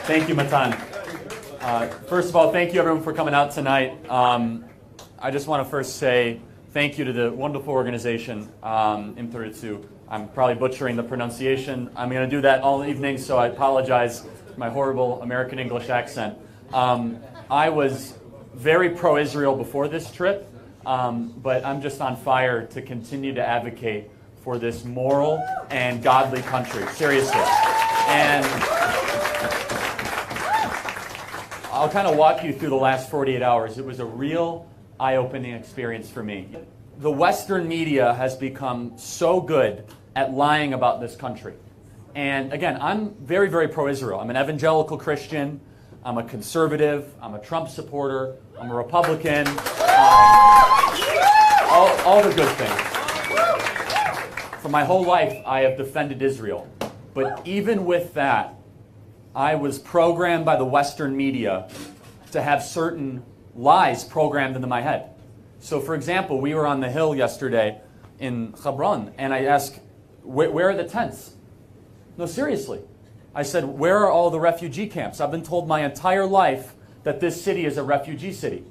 Thank you, Matan. First of all, thank you everyone for coming out tonight. I just want to first say thank you to the wonderful organization, Imtaritsu. I'm probably butchering the pronunciation. I'm going to do that all evening, so I apologize for my horrible American English accent. I was very pro-Israel before this trip, but I'm just on fire to continue to advocate for this moral and godly country, seriously. And I'll kind of walk you through the last 48 hours. It was a real eye-opening experience for me. The Western media has become so good at lying about this country. And again, I'm very, very pro-Israel. I'm an evangelical Christian. I'm a conservative. I'm a Trump supporter. I'm a Republican. All the good things. For my whole life, I have defended Israel. But even with that, I was programmed by the Western media to have certain lies programmed into my head. So, for example, we were on the Hill yesterday in Hebron, and I asked, where are the tents? No, seriously. I said, where are all the refugee camps? I've been told my entire life that this city is a refugee city.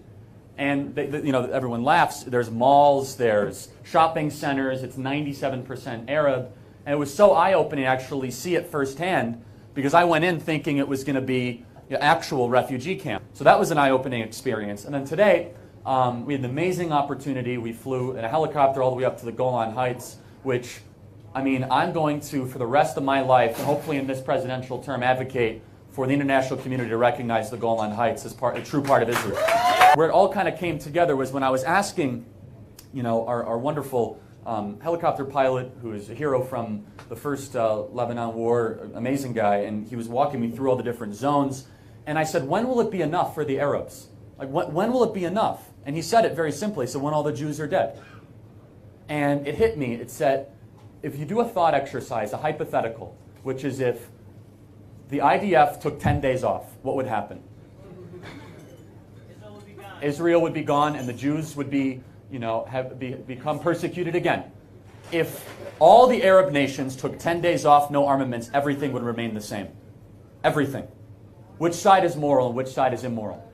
And everyone laughs. There's malls, there's shopping centers, it's 97% Arab. And it was so eye-opening to actually see it firsthand, because I went in thinking it was going to be an actual refugee camp. So that was an eye-opening experience. And then today, we had an amazing opportunity. We flew in a helicopter all the way up to the Golan Heights, which, I mean, I'm going to, for the rest of my life, and hopefully in this presidential term, advocate for the international community to recognize the Golan Heights as a true part of Israel. Where it all kind of came together was when I was asking, our wonderful helicopter pilot, who is a hero from the first Lebanon war, amazing guy, and he was walking me through all the different zones. And I said, when will it be enough for the Arabs? Like, when will it be enough? And he said it very simply. He said, when all the Jews are dead. And it hit me. It said, if you do a thought exercise, a hypothetical, which is if the IDF took 10 days off, what would happen? Israel would be gone, and the Jews would be, become persecuted again. If all the Arab nations took 10 days off, no armaments, everything would remain the same. Everything. Which side is moral and which side is immoral?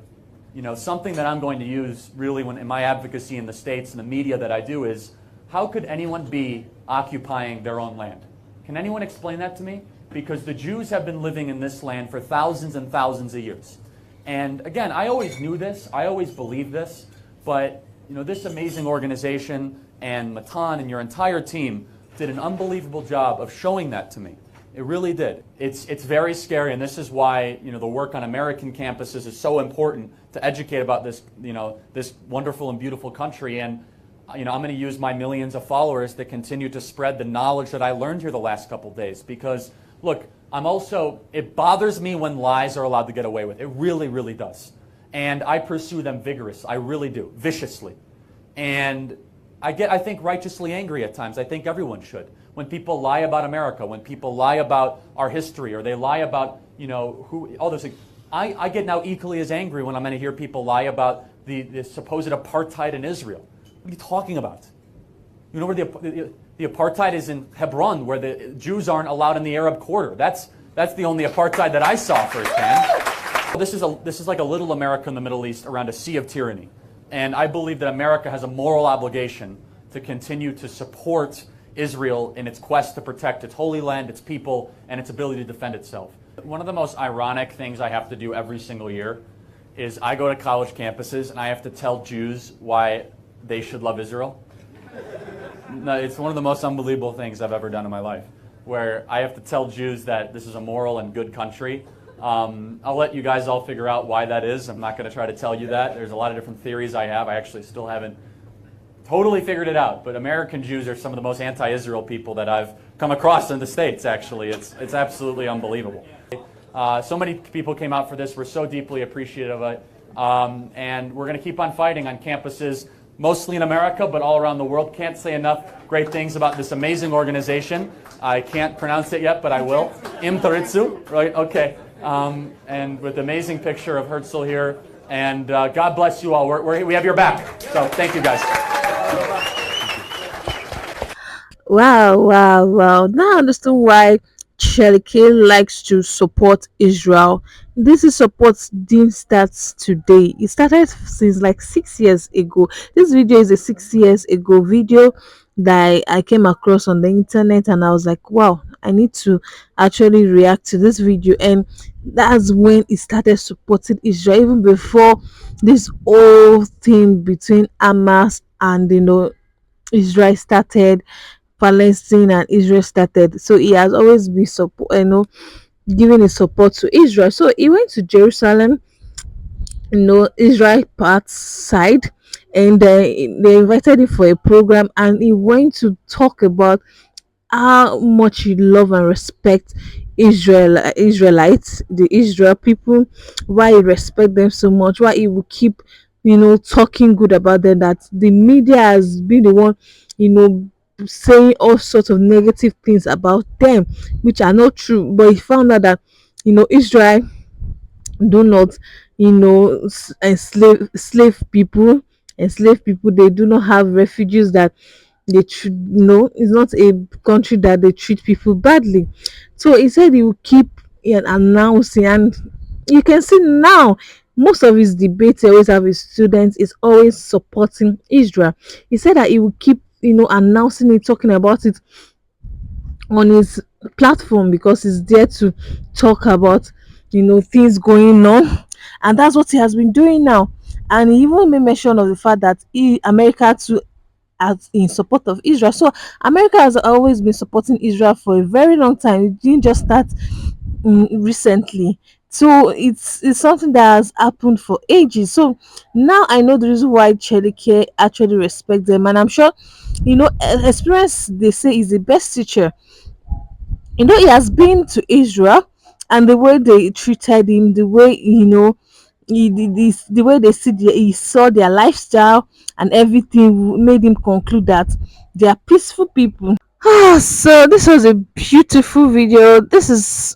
Something that I'm going to use really in my advocacy in the States and the media that I do is, how could anyone be occupying their own land? Can anyone explain that to me? Because the Jews have been living in this land for thousands and thousands of years. And again, I always knew this, I always believed this, but this amazing organization and Matan and your entire team did an unbelievable job of showing that to me. It really did. It's very scary, and this is why the work on American campuses is so important to educate about this this wonderful and beautiful country. And I'm going to use my millions of followers to continue to spread the knowledge that I learned here the last couple days. Because look, it bothers me when lies are allowed to get away with. It really, really does. And I pursue them vigorously. I really do, viciously. And I think righteously angry at times. I think everyone should. When people lie about America, when people lie about our history, or they lie about, all those things. I get now equally as angry when I'm going to hear people lie about the supposed apartheid in Israel. What are you talking about? You know where the apartheid is in Hebron, where the Jews aren't allowed in the Arab quarter. That's the only apartheid that I saw firsthand. This is like a little America in the Middle East around a sea of tyranny. And I believe that America has a moral obligation to continue to support Israel in its quest to protect its holy land, its people, and its ability to defend itself. One of the most ironic things I have to do every single year is I go to college campuses and I have to tell Jews why they should love Israel. No, it's one of the most unbelievable things I've ever done in my life, where I have to tell Jews that this is a moral and good country. I'll let you guys all figure out why that is. I'm not going to try to tell you that. There's a lot of different theories I have. I actually still haven't totally figured it out. But American Jews are some of the most anti-Israel people that I've come across in the States, actually. It's absolutely unbelievable. So many people came out for this. We're so deeply appreciative of it. And we're going to keep on fighting on campuses, mostly in America, but all around the world. Can't say enough great things about this amazing organization. I can't pronounce it yet, but I will. Imtaritsu, right? Okay. And with the amazing picture of Herzl here. And God bless you all. We have your back. So thank you, guys. Wow. Now I understand why Shelike likes to support Israel. This is support didn't start today. It started since like 6 years ago. This video is a 6 years ago video that I came across on the internet, and I was like, wow, I need to actually react to this video. And that's when it started supporting Israel, even before this whole thing between Hamas and Israel started. Palestine and Israel started. So he has always been support, giving his support to Israel. So he went to Jerusalem, Israel part side, and they invited him for a program, and he went to talk about how much he love and respect Israelites, the Israel people, why he respect them so much, why he will keep talking good about them, that the media has been the one you know saying all sorts of negative things about them, which are not true. But he found out that Israel do not enslave people. They do not have refugees that they treat. It's not a country that they treat people badly. So he said he will keep announcing, and you can see now most of his debates he always have his students is always supporting Israel. He said that he will keep announcing it, talking about it on his platform, because he's there to talk about things going on, and that's what he has been doing now. And he even made mention of the fact that America too as in support of Israel. So America has always been supporting Israel for a very long time. It didn't just start recently. So it's something that has happened for ages. So now I know the reason why Chelike actually respect them, and I'm sure experience, they say, is the best teacher. He has been to Israel, and the way they treated him, the way the way he saw their lifestyle and everything, made him conclude that they are peaceful people. So this was a beautiful video. This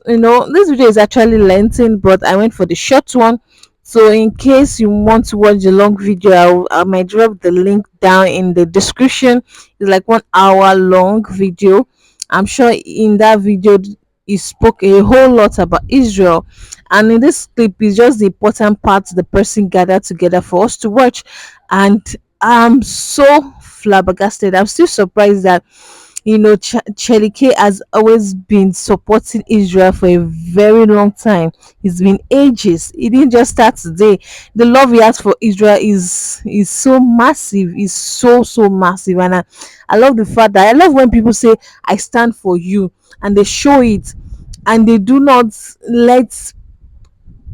video is actually lengthy, but I went for the short one. So in case you want to watch the long video, I might drop the link down in the description. It's like 1 hour long video. I'm sure in that video he spoke a whole lot about Israel, and in this clip is just the important parts the person gathered together for us to watch. And I'm so flabbergasted. I'm still surprised that Chelike has always been supporting Israel for a very long time. It's been ages. It didn't just start today. The love he has for Israel is so massive. Is so massive, and I love the fact that I love when people say I stand for you, and they show it, and they do not let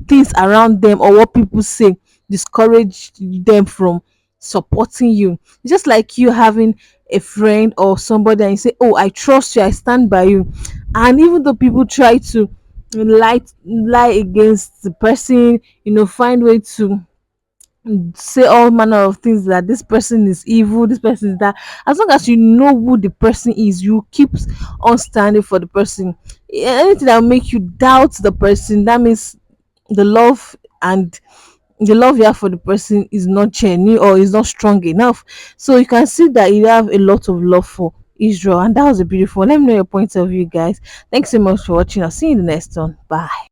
things around them or what people say discourage them from supporting you. It's just like you having a friend or somebody, and you say, oh, I trust you, I stand by you. And even though people try to lie against the person, find way to say all manner of things, that this person is evil, this person is that, as long as you know who the person is, you keep on standing for the person. Anything that will make you doubt the person, that means the love and the love you have for the person is not genuine or is not strong enough. So you can see that you have a lot of love for Israel, and that was a beautiful one. Let me know your point of view, guys. Thanks so much for watching. I'll see you in the next one. Bye.